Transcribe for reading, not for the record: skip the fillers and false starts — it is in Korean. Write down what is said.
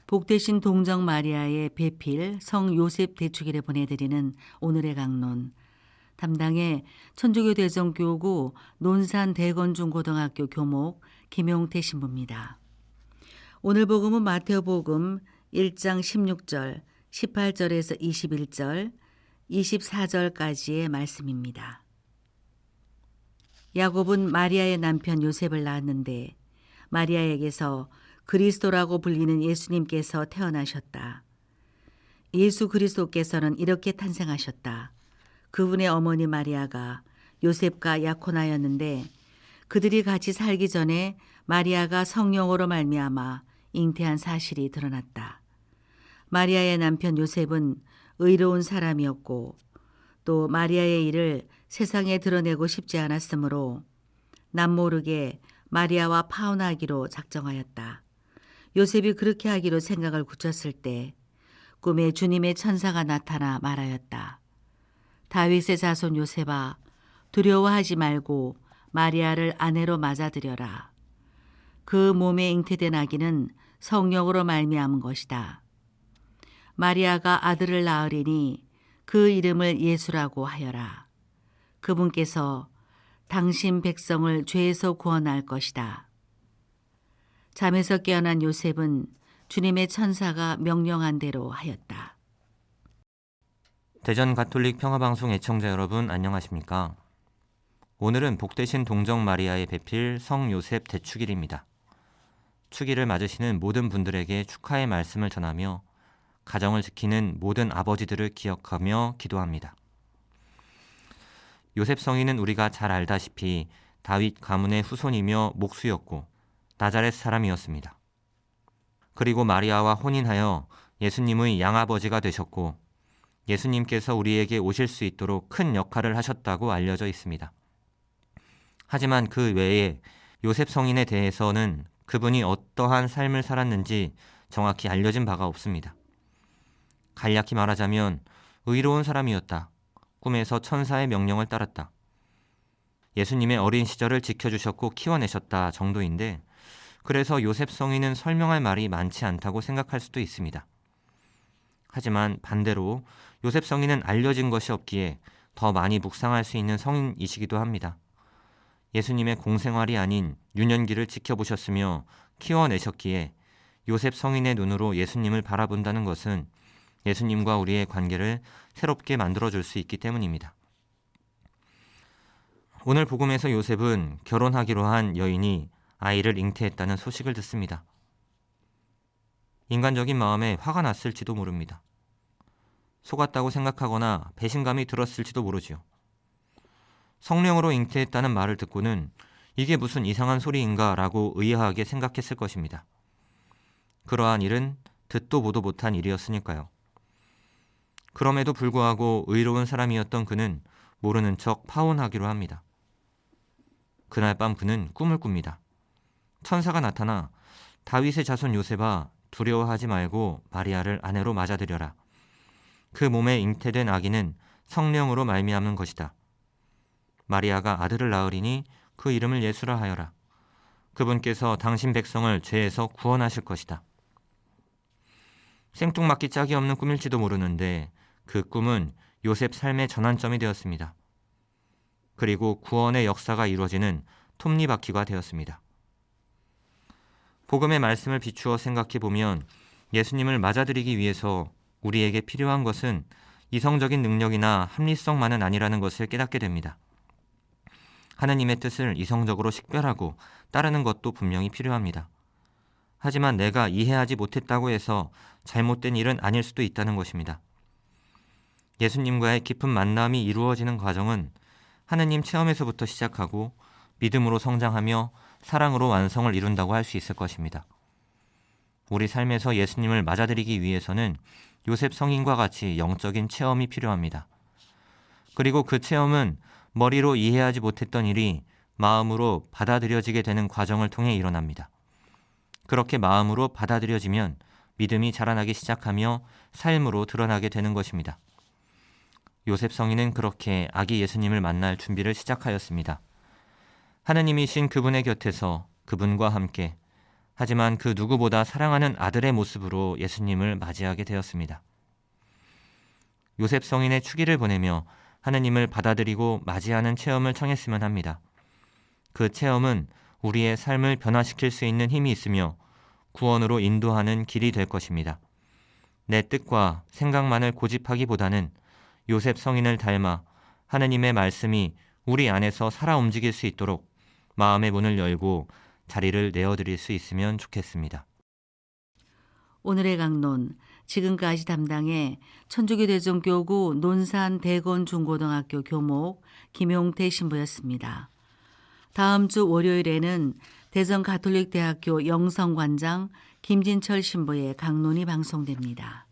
복되신 동정 마리아의 배필 성 요셉 대축일에 보내드리는 오늘의 강론. 담당의 천주교 대전교구 논산 대건중고등학교 교목 김용태 신부입니다. 오늘 복음은 마태복음 1장 16절, 18절에서 21절, 24절까지의 말씀입니다. 야곱은 마리아의 남편 요셉을 낳았는데 마리아에게서 그리스도라고 불리는 예수님께서 태어나셨다. 예수 그리스도께서는 이렇게 탄생하셨다. 그분의 어머니 마리아가 요셉과 약혼하였는데 그들이 같이 살기 전에 마리아가 성령으로 말미암아 잉태한 사실이 드러났다. 마리아의 남편 요셉은 의로운 사람이었고 또 마리아의 일을 세상에 드러내고 싶지 않았으므로 남모르게 마리아와 파혼하기로 작정하였다. 요셉이 그렇게 하기로 생각을 굳혔을 때 꿈에 주님의 천사가 나타나 말하였다. 다윗의 자손 요셉아, 두려워하지 말고 마리아를 아내로 맞아들여라. 그 몸에 잉태된 아기는 성령으로 말미암은 것이다. 마리아가 아들을 낳으리니 그 이름을 예수라고 하여라. 그분께서 당신 백성을 죄에서 구원할 것이다. 잠에서 깨어난 요셉은 주님의 천사가 명령한 대로 하였다. 대전 가톨릭 평화방송 애청자 여러분 안녕하십니까? 오늘은 복되신 동정 마리아의 배필 성 요셉 대축일입니다. 축일을 맞으시는 모든 분들에게 축하의 말씀을 전하며 가정을 지키는 모든 아버지들을 기억하며 기도합니다. 요셉 성인은 우리가 잘 알다시피 다윗 가문의 후손이며 목수였고 나자렛 사람이었습니다. 그리고 마리아와 혼인하여 예수님의 양아버지가 되셨고 예수님께서 우리에게 오실 수 있도록 큰 역할을 하셨다고 알려져 있습니다. 하지만 그 외에 요셉 성인에 대해서는 그분이 어떠한 삶을 살았는지 정확히 알려진 바가 없습니다. 간략히 말하자면 의로운 사람이었다. 꿈에서 천사의 명령을 따랐다. 예수님의 어린 시절을 지켜주셨고 키워내셨다 정도인데 그래서 요셉 성인은 설명할 말이 많지 않다고 생각할 수도 있습니다. 하지만 반대로 요셉 성인은 알려진 것이 없기에 더 많이 묵상할 수 있는 성인이시기도 합니다. 예수님의 공생활이 아닌 유년기를 지켜보셨으며 키워내셨기에 요셉 성인의 눈으로 예수님을 바라본다는 것은 예수님과 우리의 관계를 새롭게 만들어줄 수 있기 때문입니다. 오늘 복음에서 요셉은 결혼하기로 한 여인이 아이를 잉태했다는 소식을 듣습니다. 인간적인 마음에 화가 났을지도 모릅니다. 속았다고 생각하거나 배신감이 들었을지도 모르지요. 성령으로 잉태했다는 말을 듣고는 이게 무슨 이상한 소리인가 라고 의아하게 생각했을 것입니다. 그러한 일은 듣도 보도 못한 일이었으니까요. 그럼에도 불구하고 의로운 사람이었던 그는 모르는 척 파혼하기로 합니다. 그날 밤 그는 꿈을 꿉니다. 천사가 나타나 다윗의 자손 요셉아 두려워하지 말고 마리아를 아내로 맞아들여라. 그 몸에 잉태된 아기는 성령으로 말미암는 것이다. 마리아가 아들을 낳으리니 그 이름을 예수라 하여라. 그분께서 당신 백성을 죄에서 구원하실 것이다. 생뚱맞기 짝이 없는 꿈일지도 모르는데 그 꿈은 요셉 삶의 전환점이 되었습니다. 그리고 구원의 역사가 이루어지는 톱니바퀴가 되었습니다. 복음의 말씀을 비추어 생각해보면 예수님을 맞아들이기 위해서 우리에게 필요한 것은 이성적인 능력이나 합리성만은 아니라는 것을 깨닫게 됩니다. 하느님의 뜻을 이성적으로 식별하고 따르는 것도 분명히 필요합니다. 하지만 내가 이해하지 못했다고 해서 잘못된 일은 아닐 수도 있다는 것입니다. 예수님과의 깊은 만남이 이루어지는 과정은 하느님 체험에서부터 시작하고 믿음으로 성장하며 사랑으로 완성을 이룬다고 할 수 있을 것입니다. 우리 삶에서 예수님을 맞아들이기 위해서는 요셉 성인과 같이 영적인 체험이 필요합니다. 그리고 그 체험은 머리로 이해하지 못했던 일이 마음으로 받아들여지게 되는 과정을 통해 일어납니다. 그렇게 마음으로 받아들여지면 믿음이 자라나기 시작하며 삶으로 드러나게 되는 것입니다. 요셉 성인은 그렇게 아기 예수님을 만날 준비를 시작하였습니다. 하느님이신 그분의 곁에서 그분과 함께 하지만 그 누구보다 사랑하는 아들의 모습으로 예수님을 맞이하게 되었습니다. 요셉 성인의 축의를 보내며 하느님을 받아들이고 맞이하는 체험을 청했으면 합니다. 그 체험은 우리의 삶을 변화시킬 수 있는 힘이 있으며 구원으로 인도하는 길이 될 것입니다. 내 뜻과 생각만을 고집하기보다는 요셉 성인을 닮아 하느님의 말씀이 우리 안에서 살아 움직일 수 있도록 마음의 문을 열고 자리를 내어드릴 수 있으면 좋겠습니다. 오늘의 강론, 지금까지 담당해 천주교대종교구 논산 대건중고등학교 교목 김용태 신부였습니다. 다음 주 월요일에는 대전가톨릭대학교 영성관장 김진철 신부의 강론이 방송됩니다.